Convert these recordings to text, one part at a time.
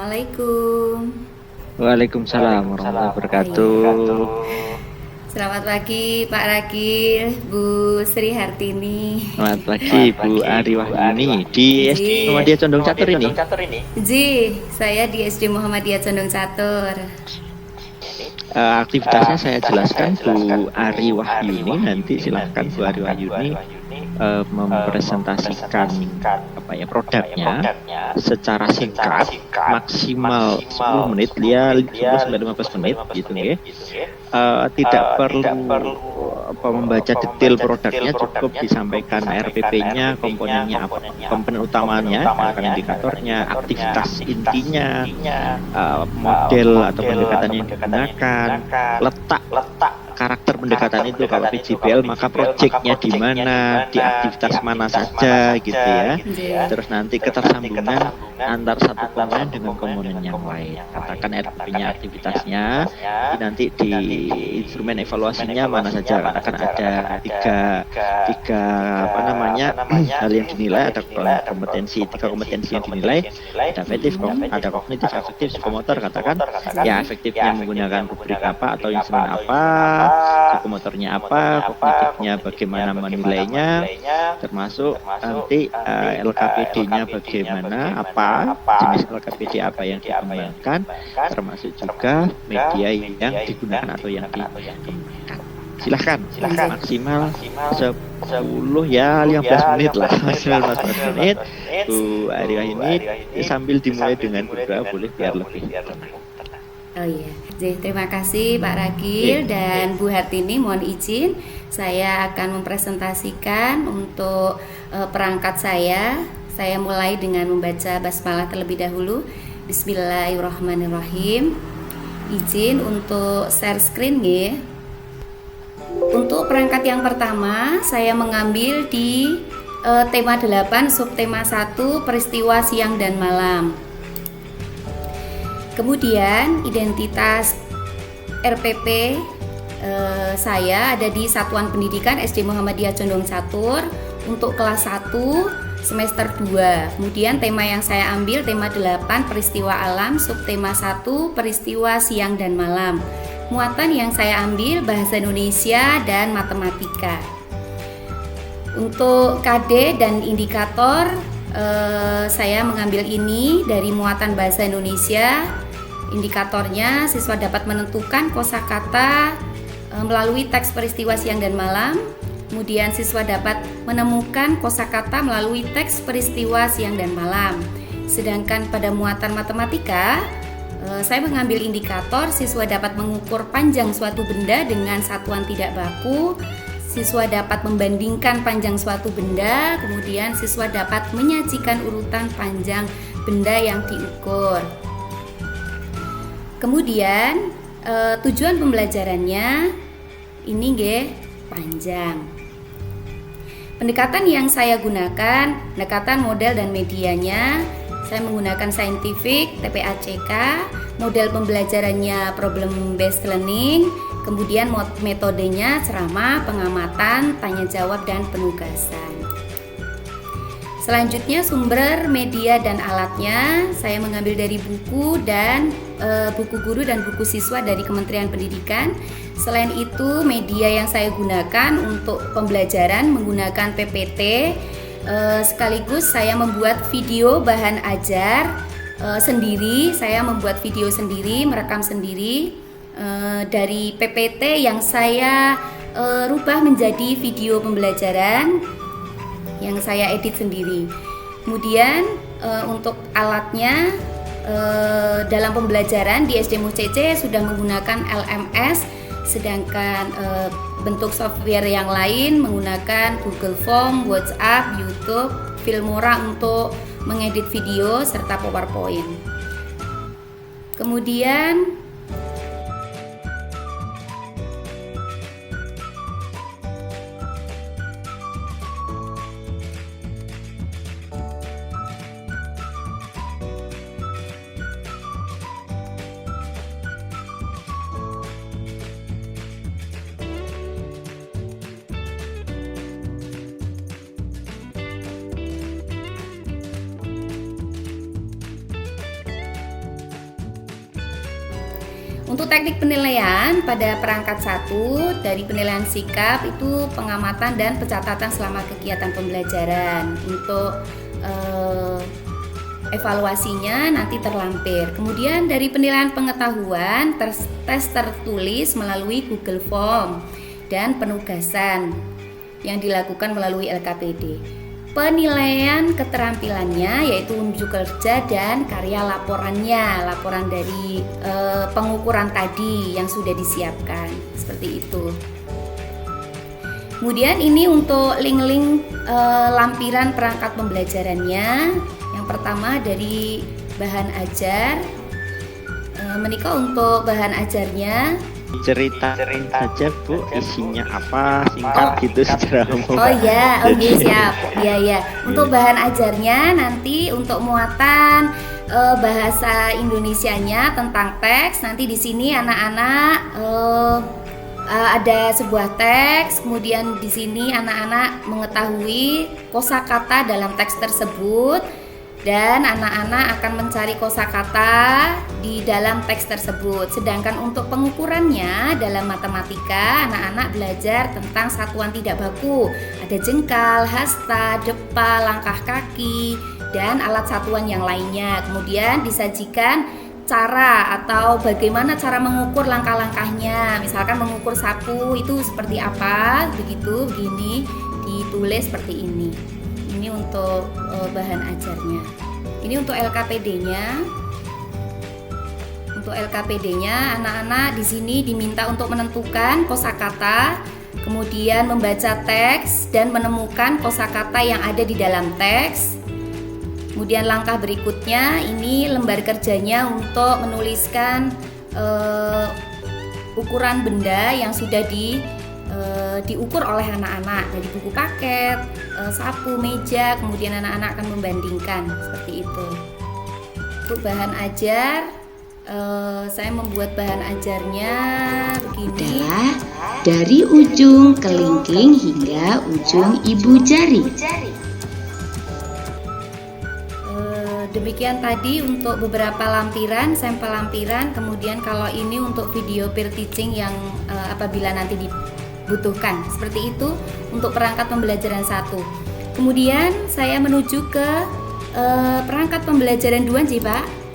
Assalamualaikum. Waalaikumsalam warahmatullahi wabarakatuh. Selamat pagi Pak Rakil, Bu Sri Hartini. Selamat pagi Bu Ari Wahyuni di SD Muhammadiyah Condong Catur ini. Ji, saya di SD Muhammadiyah Condong Catur. Aktivitasnya saya jelaskan Bu Ari Wahyuni, nanti silakan Bu Ari Wahyuni mempresentasikan produknya secara singkat, maksimal 10 menit, dia 10-15 menit gitu ya. Tidak perlu membaca detail produknya, cukup disampaikan RPP-nya, komponennya apa, komponen utamanya, indikatornya, aktivitas intinya, model atau pendekatan yang digunakan, letak karakter pendekatan itu. Kalau PJBL maka proyeknya di mana, di aktivitas mana saja gitu ya. Terus nanti ketersambungan antar satu komponen dengan komponen yang lain. Katakan RPP-nya, aktivitasnya, nanti di instrumen evaluasinya mana saja. Katakan ada tiga hal yang dinilai, ada kompetensi, tiga kompetensi yang dinilai, ada efektif, ada kognitif, afektif, psikomotor. Katakan ya efektifnya menggunakan rubrik apa atau instrumen apa, psikomotornya apa, kognitifnya bagaimana menilainya, termasuk nanti LKPD-nya bagaimana, apa jenis LKPD apa yang dikembangkan, termasuk juga media yang digunakan atau yang dikembangkan. Silahkan maksimal 10 ya 15 menit lah, maksimal 15 menit. Bu Ari Wahyuni sambil dimulai dengan berdoa boleh biar lebih tenang. Oh iya, terima kasih Pak Rakil dan Bu Hartini. Mohon izin, saya akan mempresentasikan untuk perangkat saya. Saya mulai dengan membaca basmalah terlebih dahulu. Bismillahirrahmanirrahim. Izin untuk share screen ya. Untuk perangkat yang pertama, saya mengambil di tema 8, subtema 1, peristiwa siang dan malam. Kemudian identitas RPP saya ada di Satuan Pendidikan SD Muhammadiyah Condong Catur untuk kelas 1 semester 2. Kemudian tema yang saya ambil tema 8, peristiwa alam, subtema 1, peristiwa siang dan malam. Muatan yang saya ambil bahasa Indonesia dan matematika. Untuk KD dan indikator saya mengambil ini dari muatan bahasa Indonesia. Indikatornya siswa dapat menentukan kosakata melalui teks peristiwa siang dan malam. Kemudian siswa dapat menemukan kosakata melalui teks peristiwa siang dan malam. Sedangkan pada muatan matematika saya mengambil indikator siswa dapat mengukur panjang suatu benda dengan satuan tidak baku. Siswa dapat membandingkan panjang suatu benda, kemudian siswa dapat menyajikan urutan panjang benda yang diukur. Kemudian tujuan pembelajarannya ini panjang. Pendekatan yang saya gunakan, pendekatan model dan medianya, saya menggunakan scientific, TPACK, model pembelajarannya problem based learning, kemudian metodenya ceramah, pengamatan, tanya jawab dan penugasan. Selanjutnya sumber media dan alatnya saya mengambil dari buku dan buku guru dan buku siswa dari Kementerian Pendidikan. Selain itu media yang saya gunakan untuk pembelajaran menggunakan PPT, sekaligus saya membuat video bahan ajar sendiri. Saya membuat video sendiri, merekam sendiri dari PPT yang saya rubah menjadi video pembelajaran yang saya edit sendiri. Kemudian untuk alatnya dalam pembelajaran di SD MUCC sudah menggunakan LMS, sedangkan bentuk software yang lain menggunakan Google Form, WhatsApp, YouTube, Filmora untuk mengedit video serta PowerPoint. Kemudian Untuk teknik penilaian pada perangkat 1 dari penilaian sikap itu pengamatan dan pencatatan selama kegiatan pembelajaran. Untuk evaluasinya nanti terlampir. Kemudian dari penilaian pengetahuan, tes tertulis melalui Google Form dan penugasan yang dilakukan melalui LKPD. Penilaian keterampilannya yaitu unjuk kerja dan karya laporannya, laporan dari pengukuran tadi yang sudah disiapkan, seperti itu. Kemudian ini untuk link-link lampiran perangkat pembelajarannya. Yang pertama dari bahan ajar, menikah untuk bahan ajarnya. Ceritain saja Bu, isinya apa, singkat gitu secara umum. Oh ya, oke siap. Ya. Untuk bahan ajarnya nanti untuk muatan bahasa Indonesianya tentang teks, nanti di sini anak-anak ada sebuah teks, kemudian di sini anak-anak mengetahui kosakata dalam teks tersebut. Dan anak-anak akan mencari kosakata di dalam teks tersebut. Sedangkan untuk pengukurannya dalam matematika, anak-anak belajar tentang satuan tidak baku. Ada jengkal, hasta, depa, langkah kaki, dan alat satuan yang lainnya. Kemudian disajikan cara atau bagaimana cara mengukur langkah-langkahnya. Misalkan mengukur sapu itu seperti apa, begini, ditulis seperti ini. Ini untuk bahan ajarnya. Ini untuk LKPD-nya. Untuk LKPD-nya, anak-anak di sini diminta untuk menentukan kosakata, kemudian membaca teks dan menemukan kosakata yang ada di dalam teks. Kemudian langkah berikutnya, ini lembar kerjanya untuk menuliskan ukuran benda yang sudah diukur oleh anak-anak dari buku paket, sapu, meja, kemudian anak-anak akan membandingkan seperti itu. Untuk bahan ajar, saya membuat bahan ajarnya begini. Adalah dari ujung kelingking hingga ujung ibu jari. Demikian tadi untuk beberapa lampiran, sampel lampiran. Kemudian kalau ini untuk video peer teaching yang apabila nanti dibutuhkan. Seperti itu untuk perangkat pembelajaran 1. Kemudian saya menuju ke perangkat pembelajaran 2, J, Pak.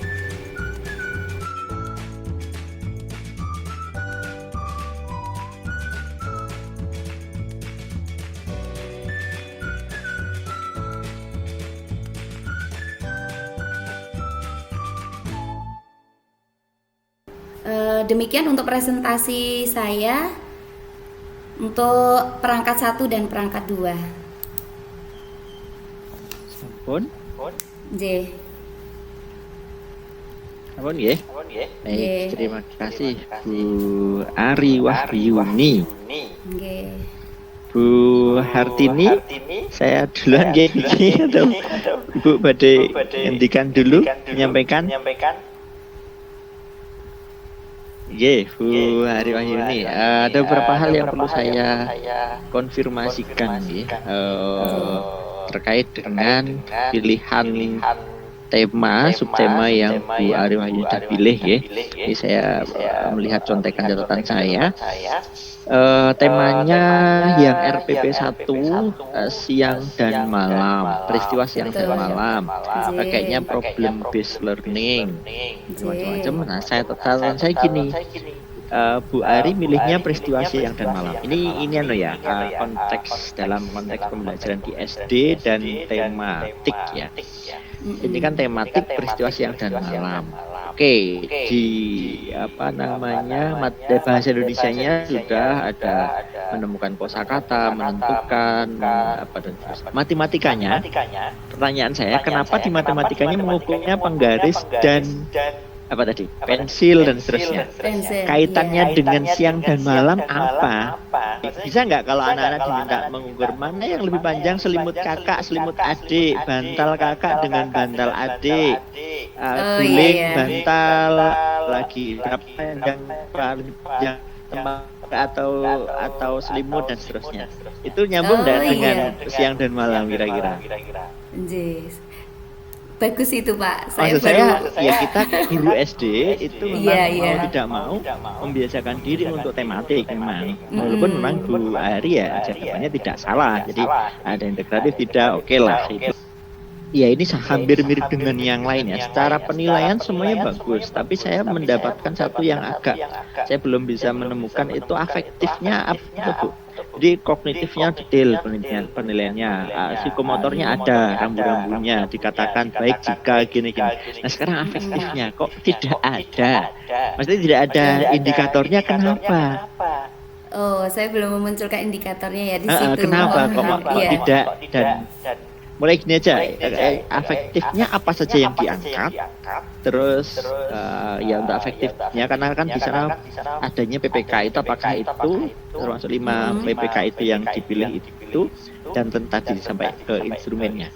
Demikian untuk presentasi saya untuk perangkat 1 dan perangkat 2. Sampun. J. Sampun nggih. Baik, terima kasih Bu Ari Wahyuni. Nggih. Bu Hartini, saya duluan nggih atau Ibu badhe ngendikan dulu menyampaikan. Nggih, Bu Ari Wahyuni. Ada beberapa hal yang perlu saya konfirmasikan nggih. Terkait dengan pilihan tema, subtema yang Bu Ari Wahyuni sudah pilih ya. Ini saya melihat contekan catatan saya. Temanya yang RPP 1 siang dan malam, peristiwa siang dan malam. Pakainya problem based learning. Macam-macam. Nah, catatan saya gini. Bu Ari milihnya peristiwa siang dan malam. Ini ya, konteks dalam konteks pembelajaran di SD dan tematik ya. Ini kan tematik peristiwa siang dan malam. Oke, di bahasa Indonesianya sudah ada menemukan kosakata, menentukan dan matematikanya. Pertanyaan saya, kenapa di matematikanya mengukurnya penggaris dan pensil dan seterusnya. Kaitannya dengan siang dan malam apa? Bisa nggak kalau anak-anak diminta mengukur mana yang lebih panjang, selimut kakak, selimut adik, bantal kakak dengan bantal adik, guling, bantal, lagi berapa yang atau selimut dan seterusnya. Itu nyambung nggak dengan siang dan malam kira-kira? bagus itu Pak. Saya Maksud baru saya ya kita guru SD itu memang Iya, mau iya. tidak mau membiasakan diri untuk tematik memang. Walaupun memang Bu Ari ya jawabannya tidak salah. Jadi ada integratif tidak oke lah itu. Ya ini hampir mirip dengan yang lain ya. Secara penilaian semuanya bagus, tapi saya mendapatkan satu yang agak saya belum bisa menemukan itu afektifnya apa Bu. Jadi kognitifnya detail penilaiannya, psikomotornya ada rambu-rambunya, dikatakan baik jika gini-gini. Nah sekarang afektifnya kok tidak ada, maksudnya tidak ada indikatornya kenapa? Oh, saya belum memunculkan indikatornya ya di situ. Kenapa kok Iya. tidak dan mulai gini aja, afektifnya apa saja yang diangkat, terus ya untuk afektifnya karena kan di sana adanya PPK itu apakah itu termasuk 5 PPK itu yang dipilih itu dan tadi sampai ke instrumennya.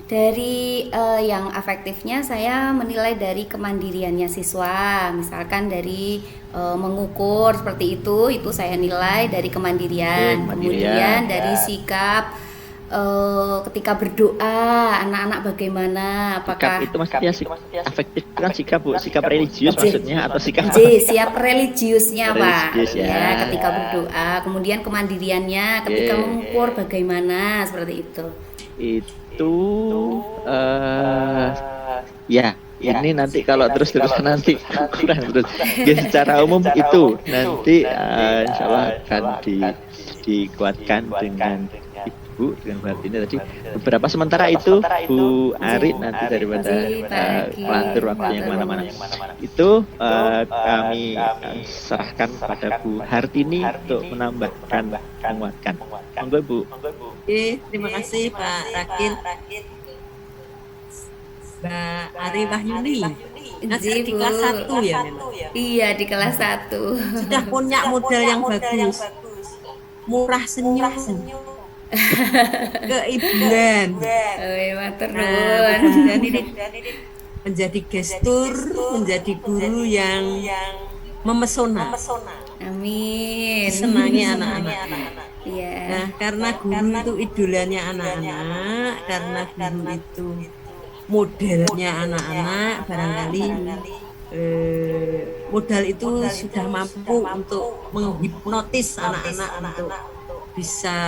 Dari yang afektifnya saya menilai dari kemandiriannya siswa, misalkan dari mengukur seperti itu saya nilai dari kemandirian. Kemudian dari sikap ketika berdoa anak-anak bagaimana, apakah sikap itu maksudnya afektif kan sikap Bu, sikap religius maksudnya atau sikap siap religiusnya Pak Religius, ya ketika berdoa, kemudian kemandiriannya ketika mengukur bagaimana seperti itu ya ini nanti kalau terus-terusan nanti kurang terus ya secara umum itu nanti insya Allah akan dikuatkan dengan Bu dengan Bu Hartini tadi beberapa sementara itu Bu Ari nanti daripada melantur waktu yang mana-mana itu kami serahkan pada Bu Hartini untuk menambahkan menguatkan. Monggo Bu. Terima kasih Pak Rakil. Mbak Ari Wahyuni ngajar di kelas 1 ya memang. Iya di kelas 1 Sudah punya modal yang bagus, murah senyum, keibuan. Matur Nah, nuwun. dan ini menjadi gestur, menjadi guru yang memesona, Amin. disenangi anak-anak. Iya. Nah, karena guru itu idolanya anak-anak, karena guru itu modelnya anak-anak, barangkali modal itu sudah mampu untuk menghipnotis anak-anak untuk bisa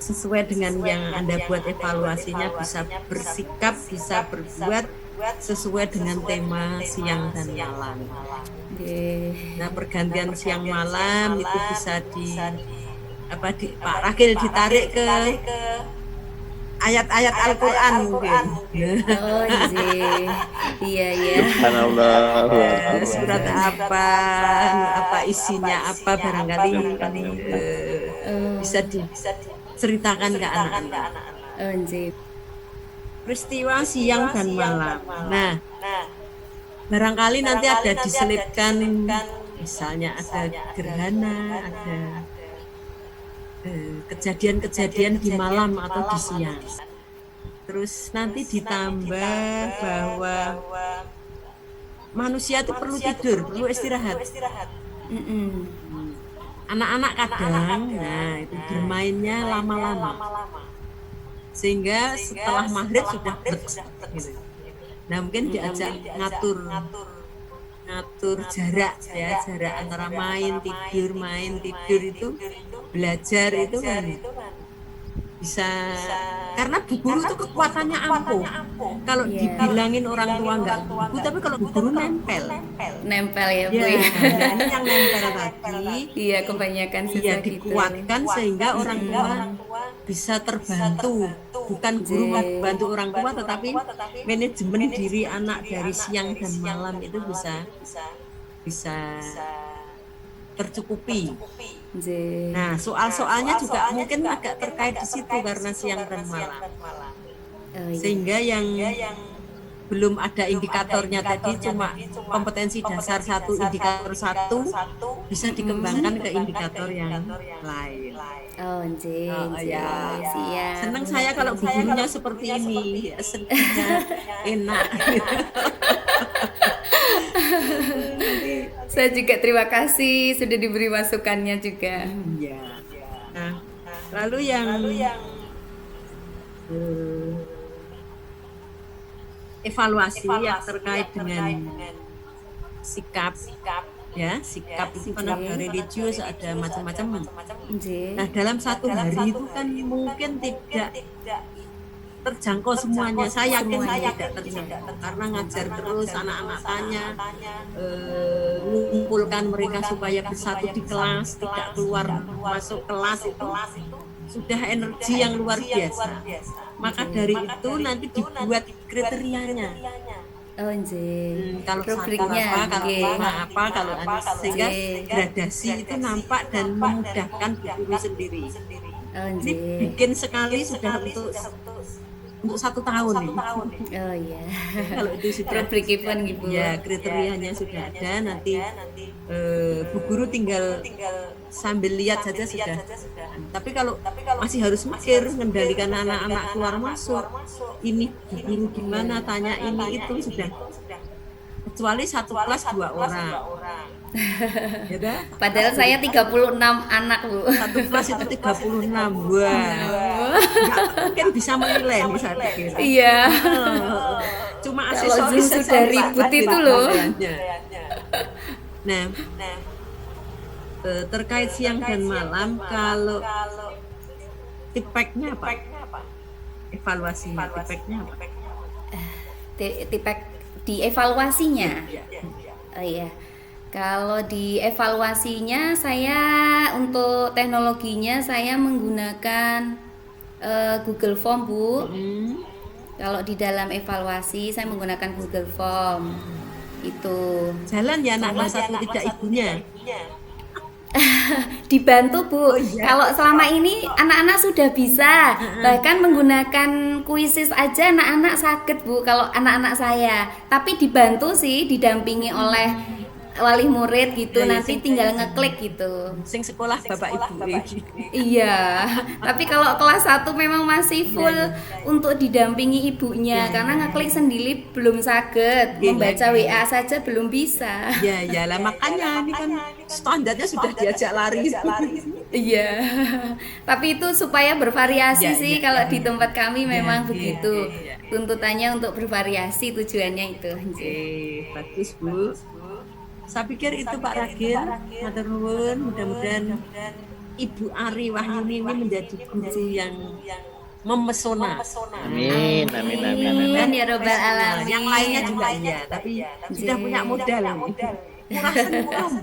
sesuai dengan yang Anda buat evaluasinya, bisa bersikap, bisa berbuat sesuai dengan tema siang dan malam. Nah, pergantian siang malam itu bisa Pak Rakil ditarik ke ayat-ayat Al-Quran mungkin. Oh iya. Subhanallah. Surat apa isinya apa barangkali bisa diceritakan ke anak-anak. Peristiwa siang dan malam. Nah, barangkali nanti ada diselipkan misalnya ada gerhana, ada kejadian-kejadian di malam atau di siang. Terus nanti ditambah bahwa manusia itu perlu tidur, perlu istirahat. Anak-anak kadang, nah itu bermainnya lama-lama, sehingga setelah maghrib sudah gitu. Nah mungkin diajak ngatur jarak ya, jarak antara main tidur itu, belajar itu kan bisa, karena bu guru itu kekuatannya ampuh. Kalau dibilangin orang tua enggak bu, tapi kalau bu guru nempel ya Bu. Ya, ini yang nempel tadi. Iya, kebanyakan siswa dikuatkan gitu, sehingga orang tua bisa terbantu. Bukan guru bantu orang tua, tetapi manajemen diri anak dari siang dan malam itu bisa tercukupi. Nah, soal-soalnya juga mungkin agak terkait di situ karena siang dan malam. Sehingga yang belum ada indikatornya tadi cuma kompetensi dasar 1, indikator 1 bisa dikembangkan ke indikator yang lain. Siap. Senang saya kalau gurunya seperti ini, sedihnya enak. Saya juga terima kasih sudah diberi masukannya juga. Iya. Nah, lalu yang evaluasi yang terkait dengan sikap ya, sikap itu kan ada religius, ada macam-macam. Nah, dalam satu hari itu kan mungkin tidak terjangkau semuanya. Saya yakin tidak terjangkau karena ngajar terus anak-anak tanya, mengumpulkan mereka supaya bersatu di kelas, tidak keluar masuk kelas itu sudah energi yang luar biasa. Maka dari itu nanti dibuat kriterianya. Oh, kalau rubriknya apa kalau sehingga gradasi itu nampak dan memudahkan guru sendiri. Ini bikin sekali sudah untuk 1 tahun nih. Oh iya. Kalau itu sudah rubrik event gitu. Ya, kriterianya sudah ada, nanti Bu Guru tinggal sambil lihat saja sudah. Tapi kalau masih harus mikir mengendalikan anak-anak keluar masuk, ini Bu Guru gimana, tanya ini itu sudah. Kecuali satu kelas 2 orang. Ya, padahal saya 36 anak, Bu. Satu kelas itu 36. Wah. Mungkin bisa menilai nih saya pikir. Iya. Cuma kalau Zoom sudah ribut itu loh. Nah, terkait siang dan malam, kalau tipeknya apa? Evaluasinya, tipeknya apa? Tipek di evaluasinya. Oh iya. Kalau di evaluasinya saya untuk teknologinya saya menggunakan Google Form, Bu. Kalau di dalam evaluasi saya menggunakan Google Form. Itu. Jalan ya anak kelas 1 tidak ibunya. Dibantu, Bu. Kalau selama ini anak-anak sudah bisa, bahkan menggunakan kuisis aja anak-anak sakit, Bu, kalau anak-anak saya. Tapi dibantu sih, didampingi oleh wali murid gitu, nanti tinggal ngeklik gitu. Sing sekolah bapak ibu. Iya. Tapi kalau kelas 1 memang masih full untuk didampingi ibunya, karena ngeklik sendiri belum saged, membaca WA saja belum bisa. Ya lah, makanya ini kan standarnya sudah diajak lari. Iya. Tapi itu supaya bervariasi sih, kalau di tempat kami memang begitu. Tuntutannya untuk bervariasi, tujuannya itu. Bagus, Bu. Saya pikir itu Pak Ragil, matur nuwun, mudah-mudahan Ibu Ari Wahyuni ini menjadi guru yang memesona. Amin. Amin ya robbal alamin. Yang lainnya juga iya, tapi sudah punya modal ini. Murah sempurna.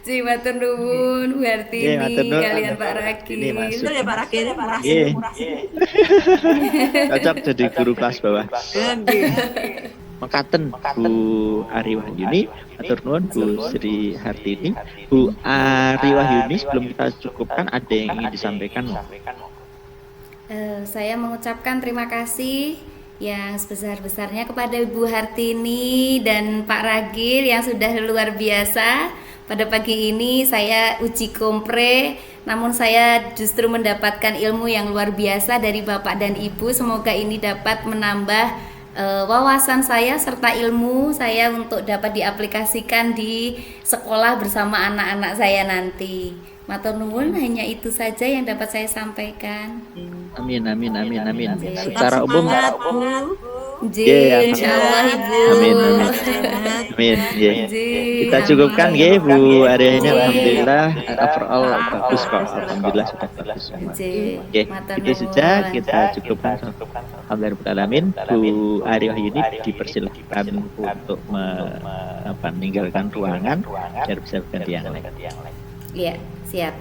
Ji matur nuwun Bu Hartini, kalian Pak Ragil. Betul ya Pak Ragil, murah. Cocok jadi guru kelas bawah. Mekaten Bu Ari Wahyuni, matur nuwun Bu Sri Hartini. Bu Ari Wahyuni, sebelum kita cukupkan ada yang ingin disampaikan? Saya mengucapkan terima kasih yang sebesar-besarnya kepada Ibu Hartini dan Pak Ragil yang sudah luar biasa. Pada pagi ini saya uji kompre, namun saya justru mendapatkan ilmu yang luar biasa dari Bapak dan Ibu. Semoga ini dapat menambah wawasan saya serta ilmu saya untuk dapat diaplikasikan di sekolah bersama anak-anak saya nanti. Matur nuwun, hanya itu saja yang dapat saya sampaikan. Amin. Secara umum insyaallah Ibu. Amin. Kita cukupkan nggih Bu Ari, alhamdulillah overall bagus kok. Alhamdulillah sudah bagus semua. Itu saja kita cukupkan. Alhamdulillah. Bu Ari Wahyuni dipersilakan untuk meninggalkan ruangan biar bisa berganti yang lain. Iya, siap.